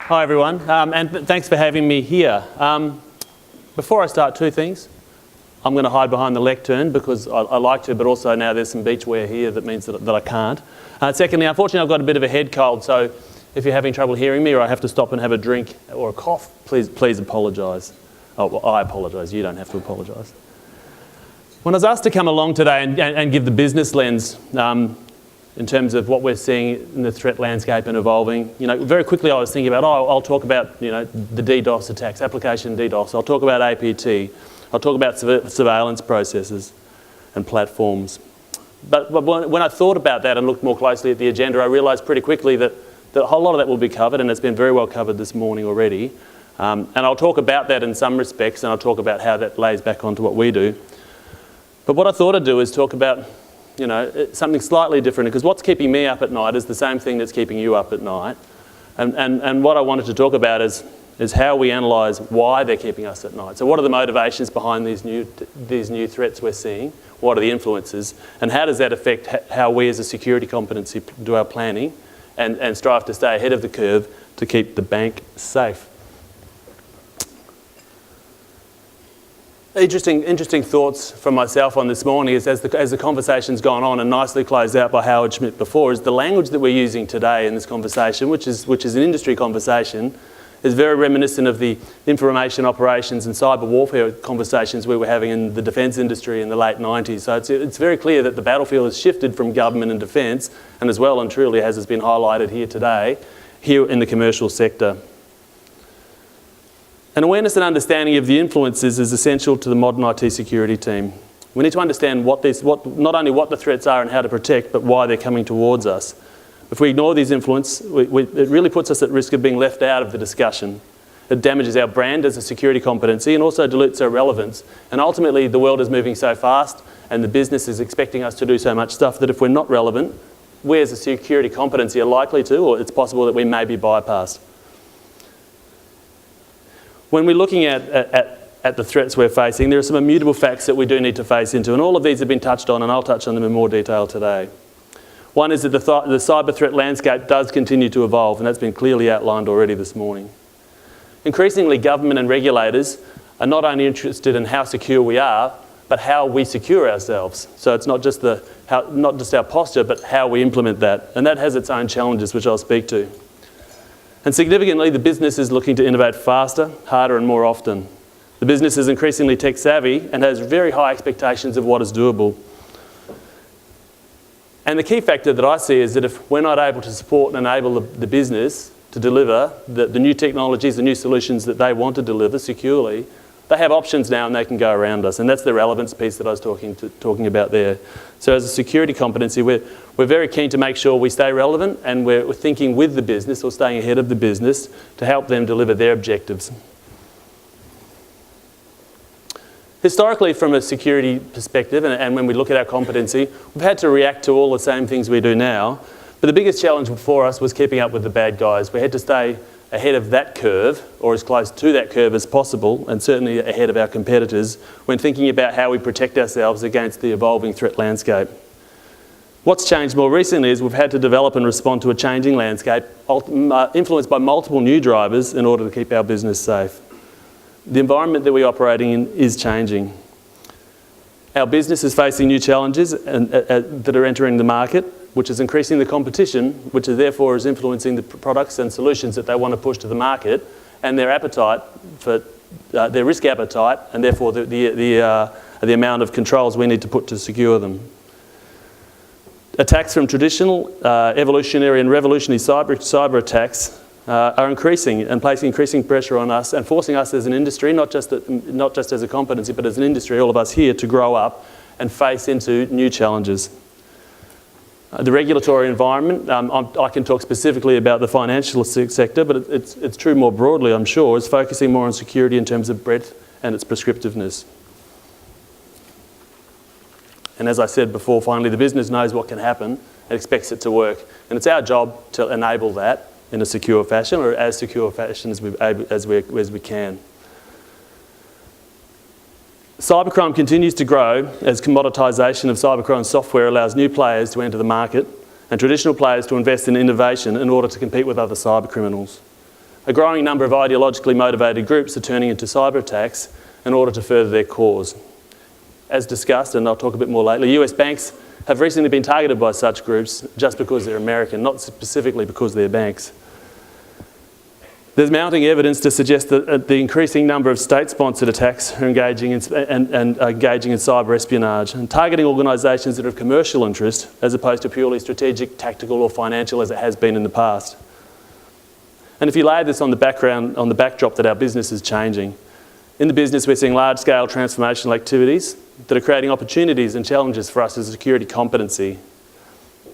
Hi everyone, and thanks for having me here. Before I start, two things. I'm going to hide behind the lectern because I like to, but also now there's some beachwear here that means that I can't. Secondly, unfortunately I've got a bit of a head cold, so if you're having trouble hearing me or I have to stop and have a drink or a cough, please apologise. Oh, well, I apologise, you don't have to apologise. When I was asked to come along today and give the business lens in terms of what we're seeing in the threat landscape and evolving, very quickly I was thinking about, I'll talk about, the DDoS attacks, application DDoS. I'll talk about APT. I'll talk about surveillance processes and platforms. But when I thought about that and looked more closely at the agenda, I realised pretty quickly that a whole lot of that will be covered, and it's been very well covered this morning already. And I'll talk about that in some respects, and I'll talk about how that lays back onto what we do. But what I thought I'd do is talk about something slightly different, because what's keeping me up at night is the same thing that's keeping you up at night. And what I wanted to talk about is how we analyse why they're keeping us at night. So what are the motivations behind these new threats we're seeing? What are the influences? And how does that affect how we as a security competency do our planning and strive to stay ahead of the curve to keep the bank safe? Interesting thoughts from myself on this morning is as the conversation's gone on and nicely closed out by Howard Schmidt before, is the language that we're using today in this conversation, which is an industry conversation, is very reminiscent of the information operations and cyber warfare conversations we were having in the defence industry in the late 90s. So it's very clear that the battlefield has shifted from government and defence, and as well and truly, as has been highlighted here today, here in the commercial sector. An awareness and understanding of the influences is essential to the modern IT security team. We need to understand not only what the threats are and how to protect, but why they're coming towards us. If we ignore these influences, it really puts us at risk of being left out of the discussion. It damages our brand as a security competency and also dilutes our relevance. And ultimately, the world is moving so fast and the business is expecting us to do so much stuff that if we're not relevant, we as a security competency are likely to, or it's possible that we may be bypassed. When we're looking at the threats we're facing, there are some immutable facts that we do need to face into, and all of these have been touched on, and I'll touch on them in more detail today. One is that the cyber threat landscape does continue to evolve, and that's been clearly outlined already this morning. Increasingly, government and regulators are not only interested in how secure we are, but how we secure ourselves. So it's not just our posture, but how we implement that, and that has its own challenges, which I'll speak to. And significantly, the business is looking to innovate faster, harder and more often. The business is increasingly tech savvy and has very high expectations of what is doable. And the key factor that I see is that if we're not able to support and enable the business to deliver the new technologies, the new solutions that they want to deliver securely, they have options now and they can go around us. And that's the relevance piece that I was talking about there. So as a security competency, we're very keen to make sure we stay relevant and we're thinking with the business or staying ahead of the business to help them deliver their objectives. Historically, from a security perspective, and when we look at our competency, we've had to react to all the same things we do now. But the biggest challenge for us was keeping up with the bad guys. We had to stay ahead of that curve, or as close to that curve as possible, and certainly ahead of our competitors when thinking about how we protect ourselves against the evolving threat landscape. What's changed more recently is we've had to develop and respond to a changing landscape influenced by multiple new drivers in order to keep our business safe. The environment that we're operating in is changing. Our business is facing new challenges that are entering the market, which is increasing the competition, which therefore is influencing the products and solutions that they want to push to the market and their appetite for their risk appetite, and therefore the amount of controls we need to put to secure them. Attacks from traditional, evolutionary and revolutionary cyber attacks are increasing and placing increasing pressure on us and forcing us as an industry, not just as a competency, but as an industry, all of us here, to grow up and face into new challenges. The regulatory environment, I can talk specifically about the financial sector, but it's true more broadly, I'm sure, is focusing more on security in terms of breadth and its prescriptiveness. And as I said before, finally, the business knows what can happen and expects it to work. And it's our job to enable that in a secure fashion, or as secure fashion as we can. Cybercrime continues to grow as commoditisation of cybercrime software allows new players to enter the market and traditional players to invest in innovation in order to compete with other cyber criminals. A growing number of ideologically motivated groups are turning into cyber attacks in order to further their cause. As discussed, and I'll talk a bit more later, US banks have recently been targeted by such groups just because they're American, not specifically because they're banks. There's mounting evidence to suggest that the increasing number of state-sponsored attacks are engaging in cyber espionage and targeting organisations that are of commercial interest as opposed to purely strategic, tactical or financial as it has been in the past. And if you lay this on the backdrop that our business is changing, in the business we're seeing large-scale transformational activities that are creating opportunities and challenges for us as a security competency.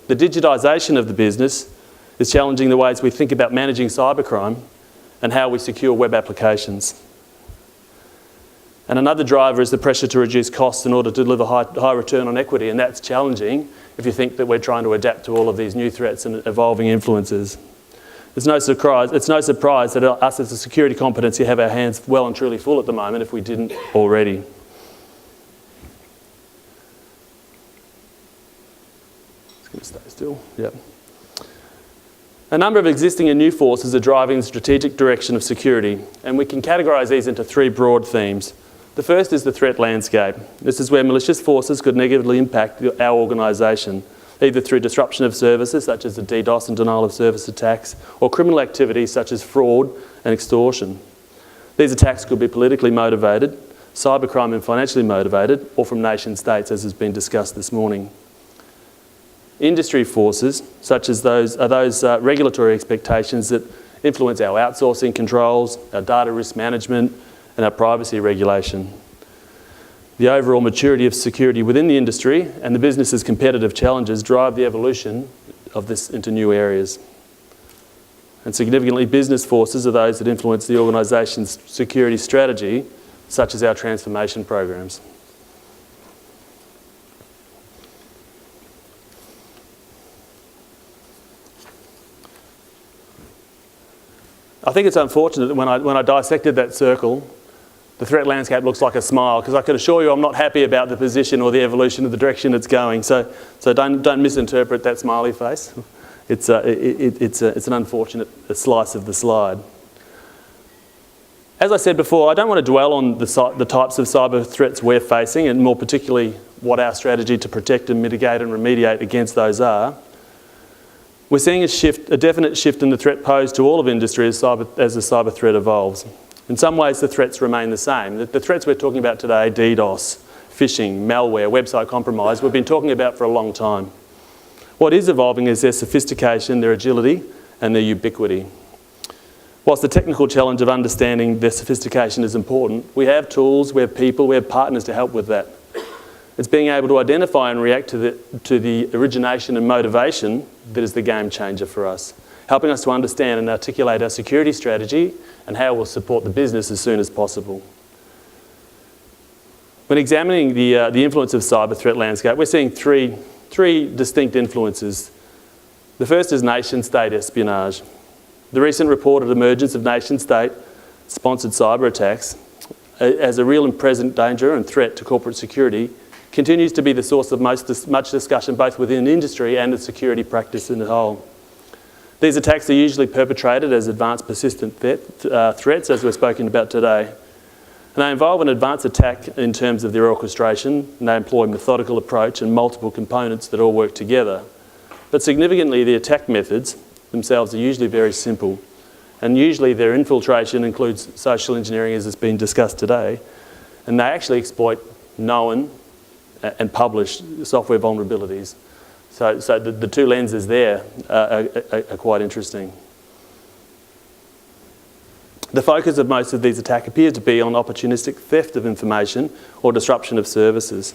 The digitisation of the business is challenging the ways we think about managing cybercrime and how we secure web applications. And another driver is the pressure to reduce costs in order to deliver high return on equity, and that's challenging if you think that we're trying to adapt to all of these new threats and evolving influences. It's no surprise that us as a security competency have our hands well and truly full at the moment if we didn't already. Just going to stay still. Yep. A number of existing and new forces are driving the strategic direction of security, and we can categorise these into three broad themes. The first is the threat landscape. This is where malicious forces could negatively impact our organisation, either through disruption of services such as the DDoS and denial of service attacks, or criminal activities such as fraud and extortion. These attacks could be politically motivated, cybercrime and financially motivated, or from nation states, as has been discussed this morning. Industry forces, such as those regulatory expectations that influence our outsourcing controls, our data risk management, and our privacy regulation. The overall maturity of security within the industry and the business's competitive challenges drive the evolution of this into new areas. And significantly, business forces are those that influence the organisation's security strategy, such as our transformation programs. I think it's unfortunate that when I dissected that circle, the threat landscape looks like a smile, because I can assure you I'm not happy about the position or the evolution of the direction it's going. So don't misinterpret that smiley face. It's an unfortunate slice of the slide. As I said before, I don't want to dwell on the types of cyber threats we're facing, and more particularly what our strategy to protect and mitigate and remediate against those are. We're seeing a definite shift in the threat posed to all of industry as the cyber threat evolves. In some ways, the threats remain the same. The threats we're talking about today, DDoS, phishing, malware, website compromise, we've been talking about for a long time. What is evolving is their sophistication, their agility, and their ubiquity. Whilst the technical challenge of understanding their sophistication is important, we have tools, we have people, we have partners to help with that. It's being able to identify and react to the origination and motivation that is the game changer for us, helping us to understand and articulate our security strategy and how we'll support the business as soon as possible. When examining the influence of cyber threat landscape, we're seeing three distinct influences. The first is nation-state espionage. The recent reported emergence of nation-state-sponsored cyber attacks as a real and present danger and threat to corporate security continues to be the source of much discussion both within industry and the security practice in the whole. These attacks are usually perpetrated as advanced persistent threats, as we've spoken about today. And they involve an advanced attack in terms of their orchestration, and they employ a methodical approach and multiple components that all work together. But significantly, the attack methods themselves are usually very simple, and usually their infiltration includes social engineering, as has been discussed today, and they actually exploit known and published software vulnerabilities. So the two lenses there are quite interesting. The focus of most of these attacks appears to be on opportunistic theft of information or disruption of services.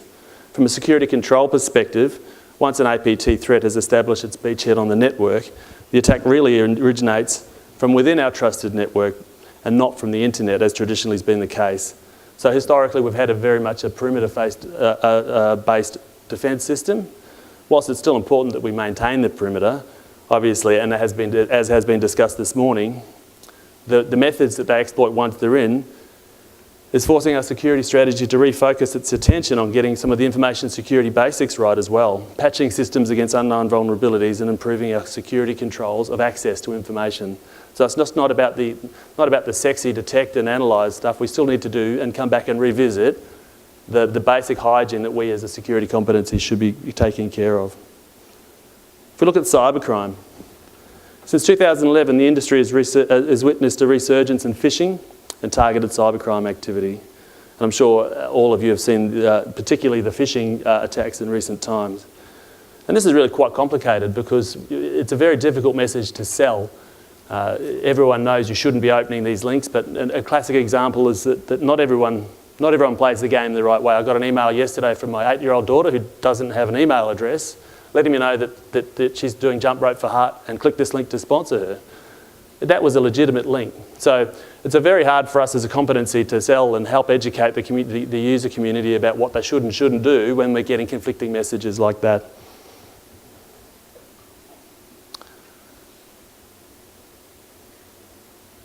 From a security control perspective, once an APT threat has established its beachhead on the network, the attack really originates from within our trusted network and not from the internet, as traditionally has been the case. So historically, we've had very much a perimeter-based defence system. Whilst it's still important that we maintain the perimeter, obviously, and as has been discussed this morning, the methods that they exploit once they're in is forcing our security strategy to refocus its attention on getting some of the information security basics right as well, patching systems against unknown vulnerabilities and improving our security controls of access to information. So it's just not about the sexy detect and analyse stuff. We still need to do and come back and revisit the basic hygiene that we as a security competency should be taking care of. If we look at cybercrime, since 2011 the industry has witnessed a resurgence in phishing and targeted cybercrime activity. And I'm sure all of you have seen particularly the phishing attacks in recent times. And this is really quite complicated because it's a very difficult message to sell. Everyone knows you shouldn't be opening these links, but a classic example is that not everyone plays the game the right way. I got an email yesterday from my 8-year-old daughter who doesn't have an email address, letting me know that she's doing Jump Rope for Heart and click this link to sponsor her. That was a legitimate link. So it's very hard for us as a competency to sell and help educate the user community about what they should and shouldn't do when we're getting conflicting messages like that.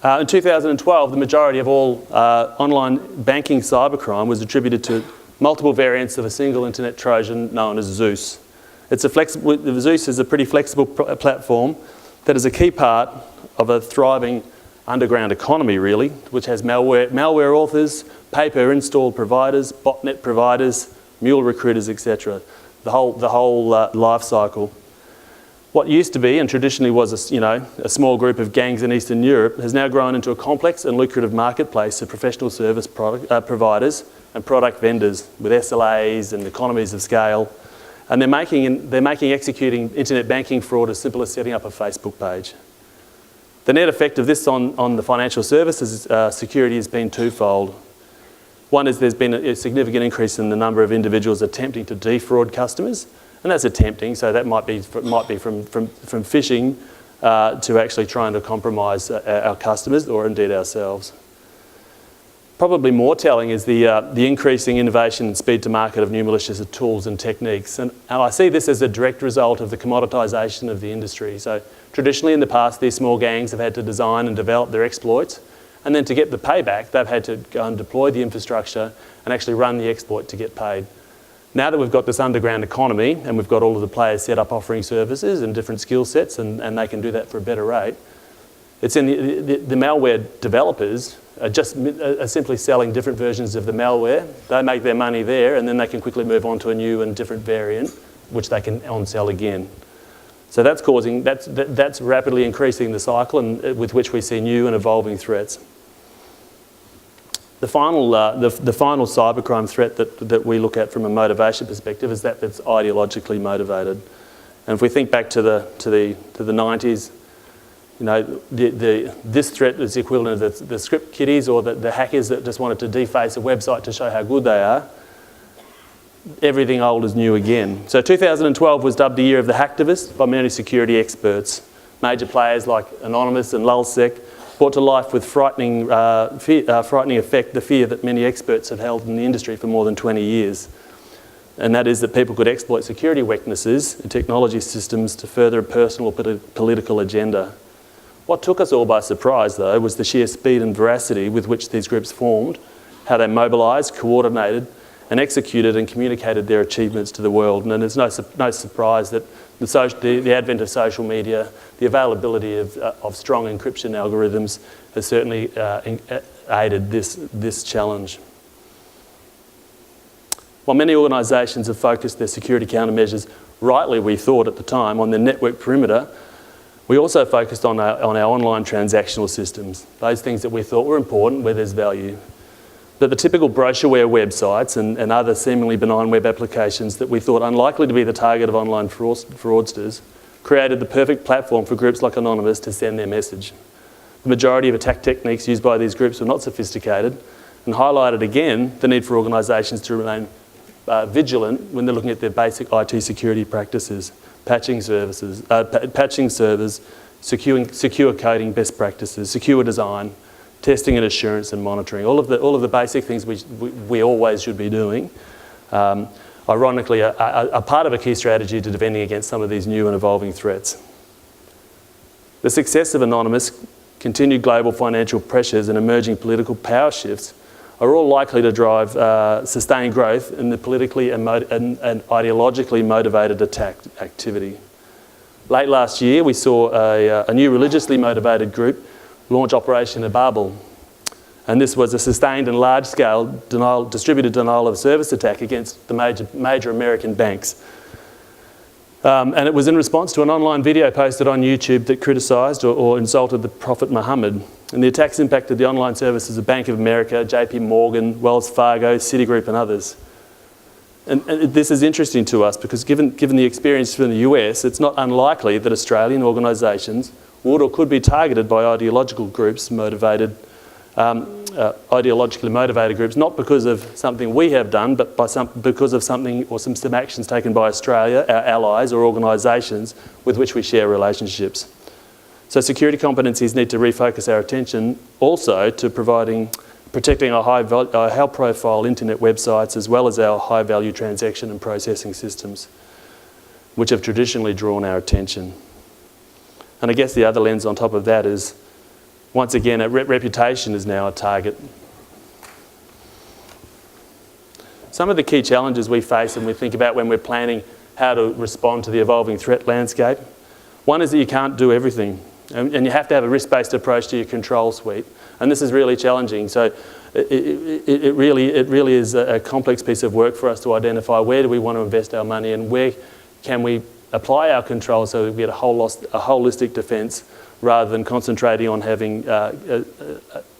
In 2012, the majority of all online banking cybercrime was attributed to multiple variants of a single internet Trojan known as Zeus. Zeus is a pretty flexible platform that is a key part of a thriving underground economy, really, which has malware authors, pay-per-install providers, botnet providers, mule recruiters, etc. The whole life cycle. What used to be and traditionally was a small group of gangs in Eastern Europe has now grown into a complex and lucrative marketplace of professional service providers and product vendors with SLAs and economies of scale. And they're making executing internet banking fraud as simple as setting up a Facebook page. The net effect of this on the financial services security has been twofold. One is there's been a significant increase in the number of individuals attempting to defraud customers, and that's attempting, so that might be from phishing to actually trying to compromise our customers or indeed ourselves. Probably more telling is the increasing innovation and speed to market of new malicious tools and techniques. And I see this as a direct result of the commoditisation of the industry. So traditionally in the past, these small gangs have had to design and develop their exploits, and then to get the payback, they've had to go and deploy the infrastructure and actually run the exploit to get paid. Now that we've got this underground economy and we've got all of the players set up offering services and different skill sets and they can do that for a better rate, it's in the malware developers are simply selling different versions of the malware. They make their money there and then they can quickly move on to a new and different variant which they can on-sell again. So that's rapidly increasing the cycle and with which we see new and evolving threats. The final cybercrime threat that we look at from a motivation perspective is that's ideologically motivated. And if we think back to the 90s, this threat is the equivalent of the script kiddies or the hackers that just wanted to deface a website to show how good they are. Everything old is new again. So 2012 was dubbed the year of the hacktivist by many security experts. Major players like Anonymous and Lulzsec brought to life with frightening effect the fear that many experts have held in the industry for more than 20 years. And that is that people could exploit security weaknesses in technology systems to further a personal or political agenda. What took us all by surprise, though, was the sheer speed and veracity with which these groups formed, how they mobilised, coordinated, and executed and communicated their achievements to the world. And there's no surprise that the advent of social media, the availability of strong encryption algorithms has certainly aided this challenge. While many organisations have focused their security countermeasures, rightly we thought at the time, on their network perimeter, we also focused on our online transactional systems, those things that we thought were important, where there's value. But the typical brochureware websites and other seemingly benign web applications that we thought unlikely to be the target of online fraudsters created the perfect platform for groups like Anonymous to send their message. The majority of attack techniques used by these groups were not sophisticated and highlighted again the need for organisations to remain vigilant when they're looking at their basic IT security practices, patching servers, secure coding best practices, secure design, testing and assurance and monitoring, all of the basic things we always should be doing, ironically are part of a key strategy to defending against some of these new and evolving threats. The success of Anonymous, continued global financial pressures and emerging political power shifts are all likely to drive sustained growth in the politically and ideologically motivated attack activity. Late last year, we saw a new religiously motivated group launch Operation Ababel. And this was a sustained and large-scale distributed denial of service attack against the major American banks. And it was in response to an online video posted on YouTube that criticised or insulted the Prophet Muhammad. And the attacks impacted the online services of Bank of America, JP Morgan, Wells Fargo, Citigroup and others. And this is interesting to us because given the experience from the US, it's not unlikely that Australian organisations would or could be targeted by ideological groups ideologically motivated groups, not because of something we have done, but because of something or some actions taken by Australia, our allies or organisations with which we share relationships. So security competencies need to refocus our attention also to protecting our high-profile internet websites as well as our high-value transaction and processing systems, which have traditionally drawn our attention. And I guess the other lens on top of that is, once again, reputation is now a target. Some of the key challenges we face and we think about when we're planning how to respond to the evolving threat landscape. One is that you can't do everything, and you have to have a risk-based approach to your control suite. And this is really challenging. So it really is a complex piece of work for us to identify where do we want to invest our money and where can we apply our control so that we get a holistic defence rather than concentrating on having an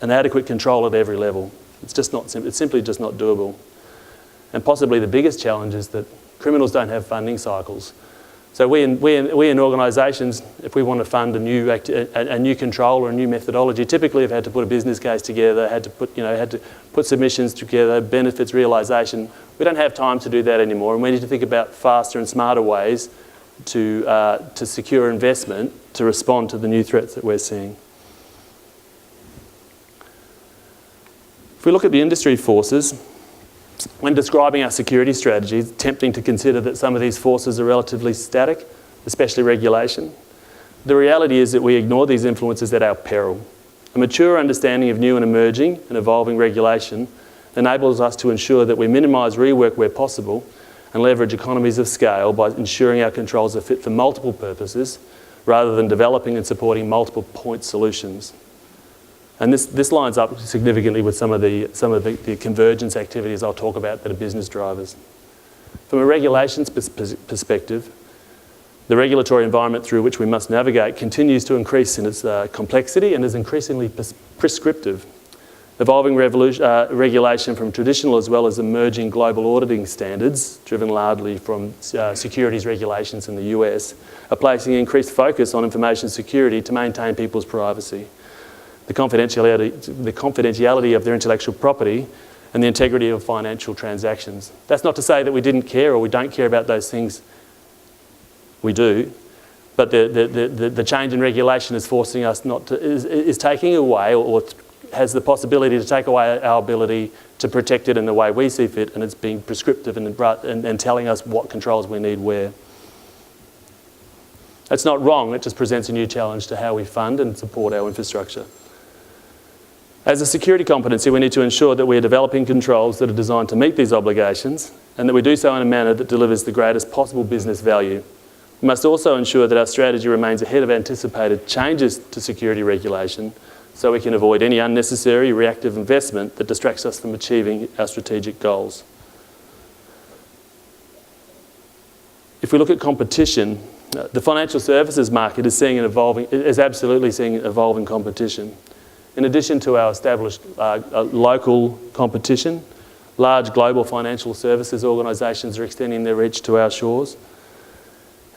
adequate control at every level. It's simply just not doable. And possibly the biggest challenge is that criminals don't have funding cycles. So we in organisations, if we want to fund a new control or a new methodology, typically have had to put a business case together, had to put submissions together, benefits realisation. We don't have time to do that anymore, and we need to think about faster and smarter ways to secure investment to respond to the new threats that we're seeing. If we look at the industry forces, when describing our security strategy, it's tempting to consider that some of these forces are relatively static, especially regulation. The reality is that we ignore these influences at our peril. A mature understanding of new and emerging and evolving regulation enables us to ensure that we minimise rework where possible and leverage economies of scale by ensuring our controls are fit for multiple purposes rather than developing and supporting multiple point solutions. And this lines up significantly with some of the convergence activities I'll talk about that are business drivers. From a regulations perspective, the regulatory environment through which we must navigate continues to increase in its complexity and is increasingly prescriptive. Evolving regulation from traditional as well as emerging global auditing standards, driven largely from securities regulations in the US, are placing increased focus on information security to maintain people's privacy, the confidentiality of their intellectual property, and the integrity of financial transactions. That's not to say that we didn't care or we don't care about those things. We do, but the change in regulation is forcing us is taking away or has the possibility to take away our ability to protect it in the way we see fit, and it's being prescriptive and telling us what controls we need where. That's not wrong, it just presents a new challenge to how we fund and support our infrastructure. As a security competency, we need to ensure that we are developing controls that are designed to meet these obligations and that we do so in a manner that delivers the greatest possible business value. We must also ensure that our strategy remains ahead of anticipated changes to security regulation so we can avoid any unnecessary reactive investment that distracts us from achieving our strategic goals. If we look at competition, the financial services market is absolutely seeing evolving competition. In addition to our established local competition, large global financial services organisations are extending their reach to our shores.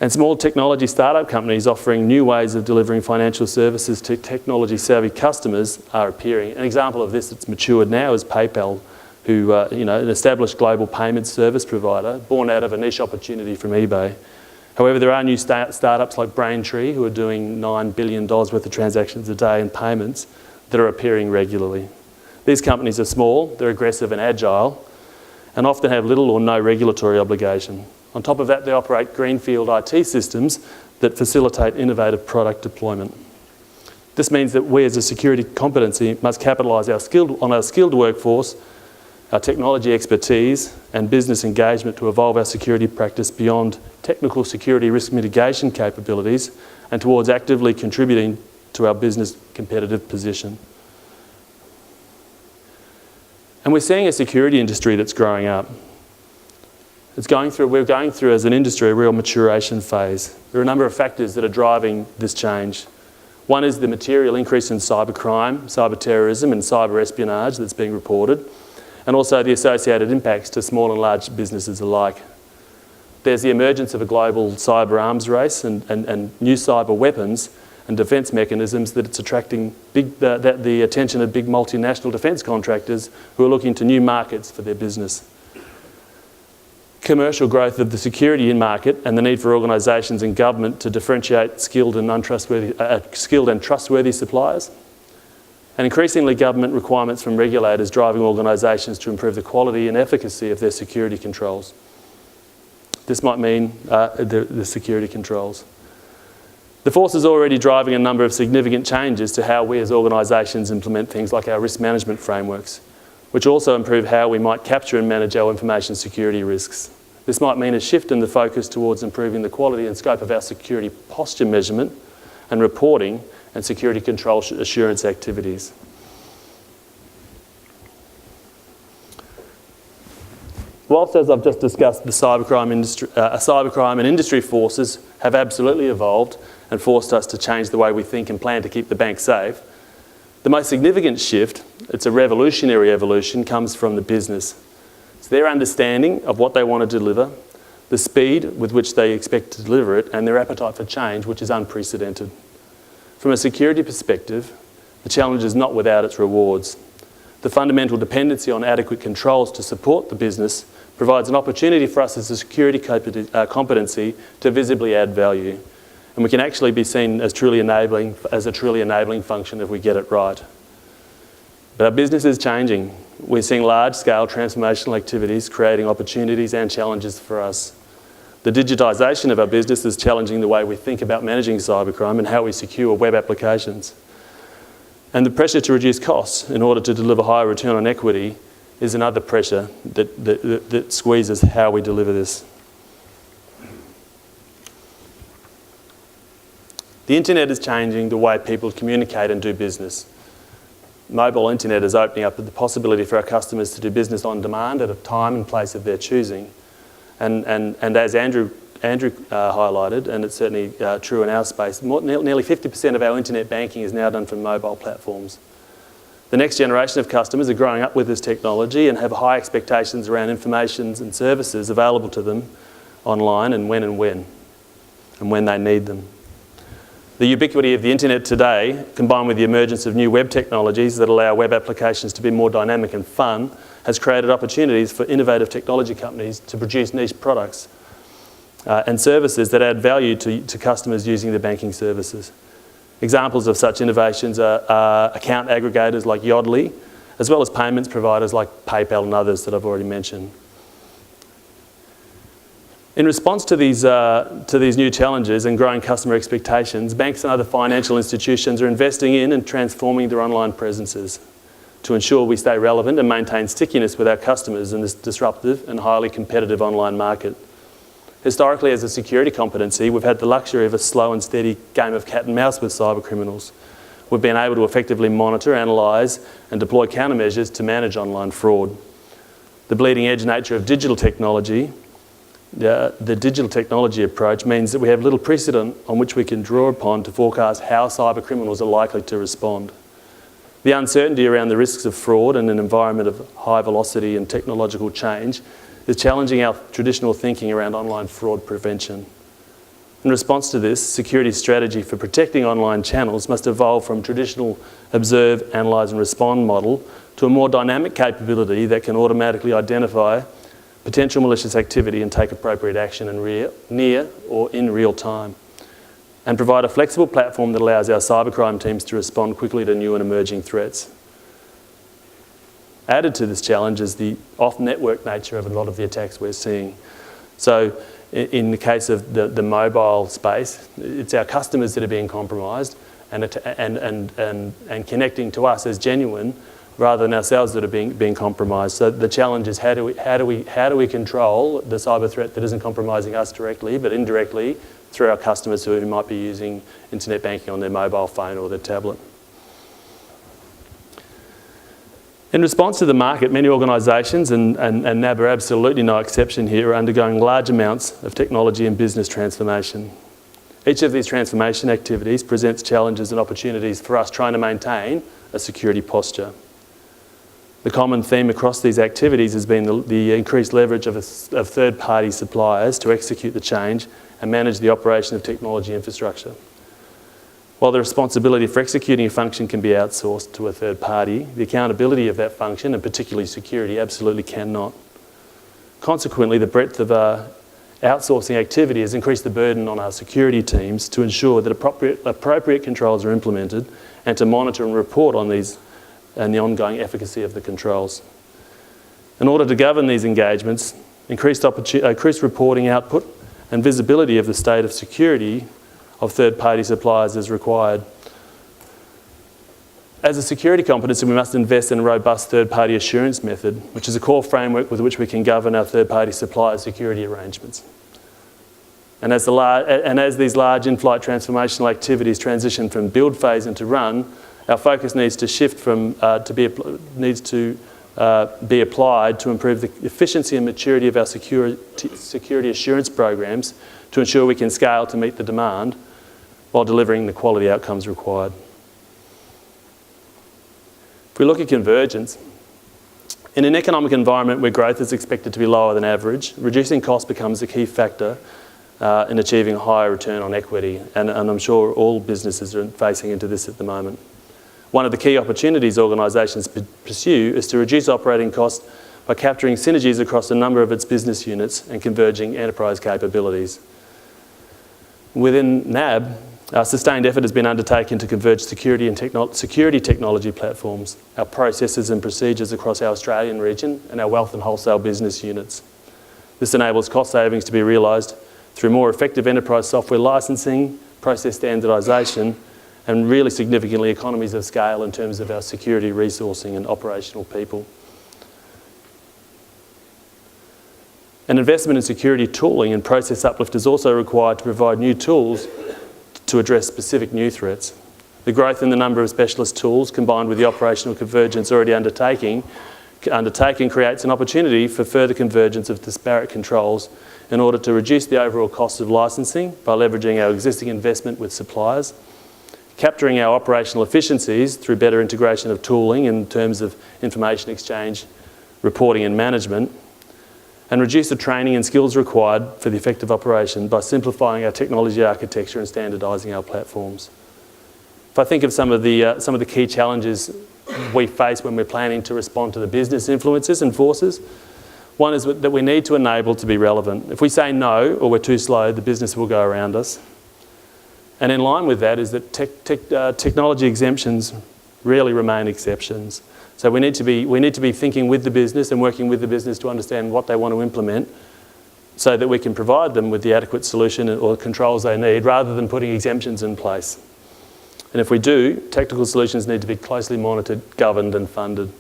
And small technology startup companies offering new ways of delivering financial services to technology-savvy customers are appearing. An example of this that's matured now is PayPal, who, an established global payments service provider born out of a niche opportunity from eBay. However, there are new startups like Braintree, who are doing $9 billion worth of transactions a day in payments, that are appearing regularly. These companies are small, they're aggressive and agile, and often have little or no regulatory obligation. On top of that, they operate greenfield IT systems that facilitate innovative product deployment. This means that we as a security competency must capitalise on our skilled workforce, our technology expertise and business engagement to evolve our security practice beyond technical security risk mitigation capabilities and towards actively contributing to our business competitive position. And we're seeing a security industry that's growing up. We're going through as an industry a real maturation phase. There are a number of factors that are driving this change. One is the material increase in cybercrime, cyber terrorism and cyber espionage that's being reported, and also the associated impacts to small and large businesses alike. There's the emergence of a global cyber arms race and new cyber weapons and defence mechanisms that it's attracting the attention of big multinational defence contractors who are looking to new markets for their business. Commercial growth of the security market and the need for organisations and government to differentiate skilled and trustworthy suppliers. And increasingly government requirements from regulators driving organisations to improve the quality and efficacy of their security controls. This might mean the security controls. The force is already driving a number of significant changes to how we as organisations implement things like our risk management frameworks, which also improve how we might capture and manage our information security risks. This might mean a shift in the focus towards improving the quality and scope of our security posture measurement and reporting and security control assurance activities. Whilst, as I've just discussed, the cybercrime and industry forces have absolutely evolved and forced us to change the way we think and plan to keep the bank safe, the most significant shift, it's a revolutionary evolution, comes from the business. It's their understanding of what they want to deliver, the speed with which they expect to deliver it, and their appetite for change, which is unprecedented. From a security perspective, the challenge is not without its rewards. The fundamental dependency on adequate controls to support the business provides an opportunity for us as a security competency to visibly add value. And we can actually be seen as a truly enabling function if we get it right. But our business is changing. We're seeing large-scale transformational activities creating opportunities and challenges for us. The digitisation of our business is challenging the way we think about managing cybercrime and how we secure web applications. And the pressure to reduce costs in order to deliver higher return on equity is another pressure that squeezes how we deliver this. The internet is changing the way people communicate and do business. Mobile internet is opening up the possibility for our customers to do business on demand at a time and place of their choosing. And as Andrew highlighted, and it's certainly true in our space, nearly 50% of our internet banking is now done from mobile platforms. The next generation of customers are growing up with this technology and have high expectations around information and services available to them online and when they need them. The ubiquity of the internet today, combined with the emergence of new web technologies that allow web applications to be more dynamic and fun, has created opportunities for innovative technology companies to produce niche products and services that add value to customers using the banking services. Examples of such innovations are account aggregators like Yodlee, as well as payments providers like PayPal and others that I've already mentioned. In response to these new challenges and growing customer expectations, banks and other financial institutions are investing in and transforming their online presences to ensure we stay relevant and maintain stickiness with our customers in this disruptive and highly competitive online market. Historically, as a security competency, we've had the luxury of a slow and steady game of cat and mouse with cyber criminals. We've been able to effectively monitor, analyse and deploy countermeasures to manage online fraud. The bleeding edge nature of digital technology, the digital technology approach means that we have little precedent on which we can draw upon to forecast how cyber criminals are likely to respond. The uncertainty around the risks of fraud in an environment of high velocity and technological change is challenging our traditional thinking around online fraud prevention. In response to this, security strategy for protecting online channels must evolve from traditional observe, analyse and respond model to a more dynamic capability that can automatically identify potential malicious activity and take appropriate action in near or in real time, and provide a flexible platform that allows our cybercrime teams to respond quickly to new and emerging threats. Added to this challenge is the off-network nature of a lot of the attacks we're seeing. So in the case of the mobile space, it's our customers that are being compromised, and connecting to us as genuine, rather than ourselves that are being compromised. So the challenge is how do we control the cyber threat that isn't compromising us directly, but indirectly through our customers who might be using internet banking on their mobile phone or their tablet. In response to the market, many organisations, and NAB are absolutely no exception here, are undergoing large amounts of technology and business transformation. Each of these transformation activities presents challenges and opportunities for us trying to maintain a security posture. The common theme across these activities has been the increased leverage of third-party suppliers to execute the change and manage the operation of technology infrastructure. While the responsibility for executing a function can be outsourced to a third party, the accountability of that function, and particularly security, absolutely cannot. Consequently, the breadth of outsourcing activity has increased the burden on our security teams to ensure that appropriate controls are implemented and to monitor and report on these and the ongoing efficacy of the controls. In order to govern these engagements, increased reporting output and visibility of the state of security of third-party suppliers is required. As a security competency, we must invest in a robust third-party assurance method, which is a core framework with which we can govern our third-party supplier security arrangements. And as these large in-flight transformational activities transition from build phase into run, our focus needs to shift from be applied to improve the efficiency and maturity of our security assurance programs to ensure we can scale to meet the demand while delivering the quality outcomes required. If we look at convergence, in an economic environment where growth is expected to be lower than average, reducing cost becomes a key factor in achieving a higher return on equity, and I'm sure all businesses are facing into this at the moment. One of the key opportunities organisations pursue is to reduce operating costs by capturing synergies across a number of its business units and converging enterprise capabilities. Within NAB, our sustained effort has been undertaken to converge security technology platforms, our processes and procedures across our Australian region and our wealth and wholesale business units. This enables cost savings to be realised through more effective enterprise software licensing, process standardisation, and really significantly economies of scale in terms of our security resourcing and operational people. An investment in security tooling and process uplift is also required to provide new tools to address specific new threats. The growth in the number of specialist tools combined with the operational convergence already undertaken creates an opportunity for further convergence of disparate controls in order to reduce the overall cost of licensing by leveraging our existing investment with suppliers, capturing our operational efficiencies through better integration of tooling in terms of information exchange, reporting and management, and reduce the training and skills required for the effective operation by simplifying our technology architecture and standardising our platforms. If I think of some of the key challenges we face when we're planning to respond to the business influences and forces, one is that we need to enable to be relevant. If we say no or we're too slow, the business will go around us. And in line with that is that technology exemptions really remain exceptions. So we need to be thinking with the business and working with the business to understand what they want to implement so that we can provide them with the adequate solution or controls they need rather than putting exemptions in place. And if we do, technical solutions need to be closely monitored, governed and funded.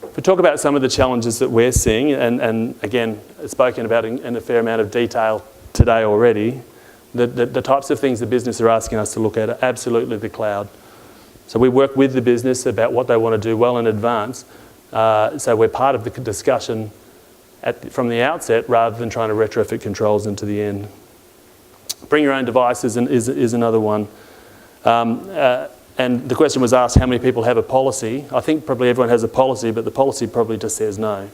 If we talk about some of the challenges that we're seeing, and again, spoken about in a fair amount of detail today already, the types of things the business are asking us to look at are absolutely the cloud. So we work with the business about what they want to do well in advance. So we're part of the discussion from the outset rather than trying to retrofit controls into the end. Bring your own devices is another one. And the question was asked, how many people have a policy? I think probably everyone has a policy, but the policy probably just says no.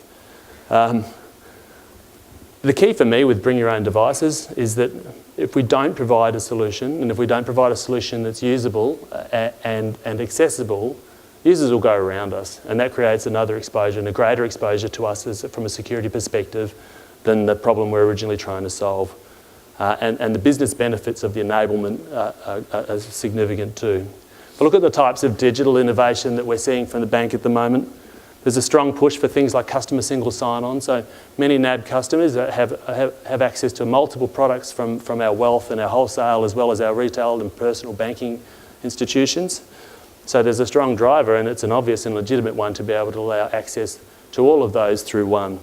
The key for me with bring your own devices is that if we don't provide a solution, and if we don't provide a solution that's usable and accessible, users will go around us. And that creates another exposure and a greater exposure to us from a security perspective than the problem we're originally trying to solve. And the business benefits of the enablement are significant too. But look at the types of digital innovation that we're seeing from the bank at the moment. There's a strong push for things like customer single sign-on. So many NAB customers have access to multiple products from our wealth and our wholesale, as well as our retail and personal banking institutions. So there's a strong driver, and it's an obvious and legitimate one to be able to allow access to all of those through one.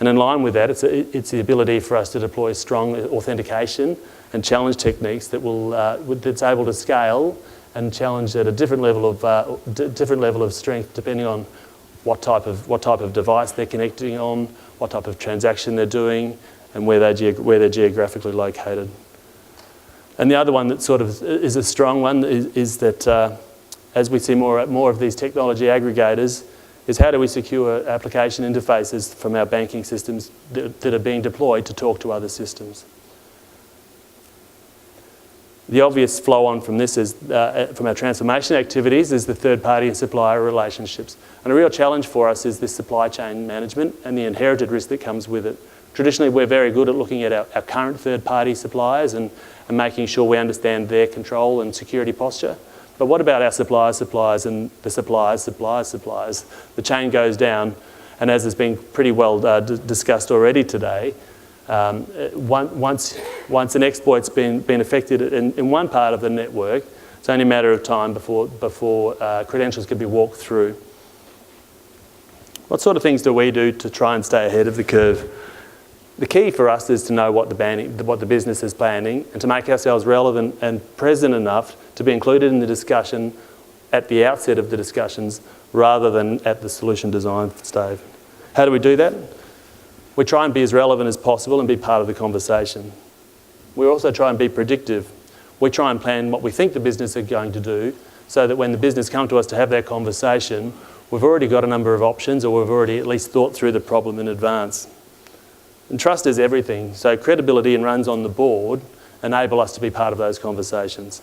And in line with that, it's the ability for us to deploy strong authentication and challenge techniques that's able to scale and challenge at a different level of strength depending on what type of device they're connecting on, what type of transaction they're doing, and where they're geographically located. And the other one that sort of is a strong one is that as we see more of these technology aggregators, is how do we secure application interfaces from our banking systems that are being deployed to talk to other systems. The obvious flow-on from this is, from our transformation activities, is the third-party and supplier relationships. And a real challenge for us is this supply chain management and the inherited risk that comes with it. Traditionally, we're very good at looking at our current third-party suppliers and making sure we understand their control and security posture. But what about our suppliers, and the suppliers? The chain goes down, and as has been pretty well discussed already today, once an exploit's been affected in one part of the network, it's only a matter of time before credentials can be walked through. What sort of things do we do to try and stay ahead of the curve? The key for us is to know what the business is planning and to make ourselves relevant and present enough to be included in the discussion at the outset of the discussions rather than at the solution design stage. How do we do that? We try and be as relevant as possible and be part of the conversation. We also try and be predictive. We try and plan what we think the business are going to do so that when the business come to us to have that conversation, we've already got a number of options, or we've already at least thought through the problem in advance. And trust is everything, so credibility and runs on the board enable us to be part of those conversations.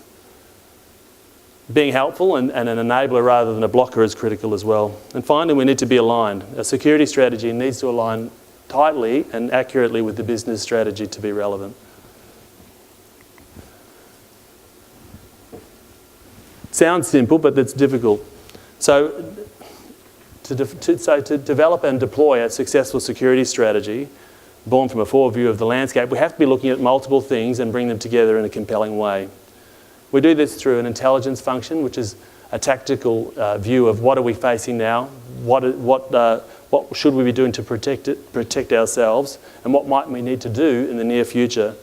Being helpful and an enabler rather than a blocker is critical as well. And finally, we need to be aligned. A security strategy needs to align tightly and accurately with the business strategy to be relevant. Sounds simple, but it's difficult. So to develop and deploy a successful security strategy, born from a forward view of the landscape, we have to be looking at multiple things and bring them together in a compelling way. We do this through an intelligence function, which is a tactical view of what are we facing now, what should we be doing to protect ourselves, and what might we need to do in the near future.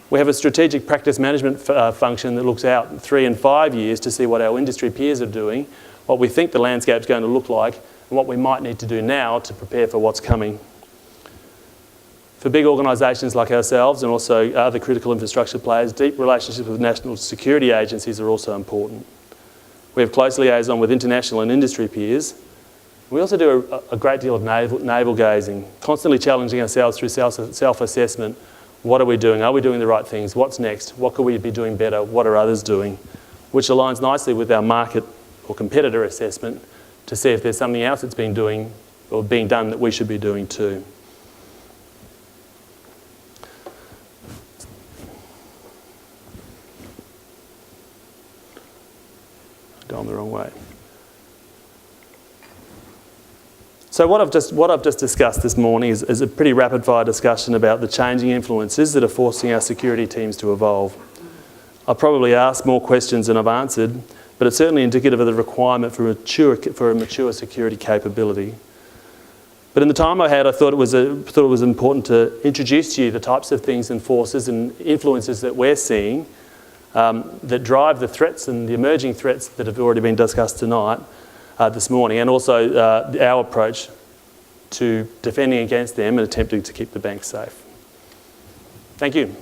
We have a strategic practice management function that looks out 3 and 5 years to see what our industry peers are doing, what we think the landscape is going to look like, and what we might need to do now to prepare for what's coming. For big organisations like ourselves and also other critical infrastructure players, deep relationships with national security agencies are also important. We have close liaison with international and industry peers. We also do a great deal of navel gazing, constantly challenging ourselves through self-assessment. What are we doing? Are we doing the right things? What's next? What could we be doing better? What are others doing? Which aligns nicely with our market or competitor assessment to see if there's something else that's been doing or being done that we should be doing too. Going the wrong way. So what I've just discussed this morning is a pretty rapid-fire discussion about the changing influences that are forcing our security teams to evolve. I've probably asked more questions than I've answered, but it's certainly indicative of the requirement for a mature security capability. But in the time I had, I thought it was important to introduce to you the types of things and forces and influences that we're seeing that drive the threats and the emerging threats that have already been discussed tonight, this morning, and also our approach to defending against them and attempting to keep the bank safe. Thank you.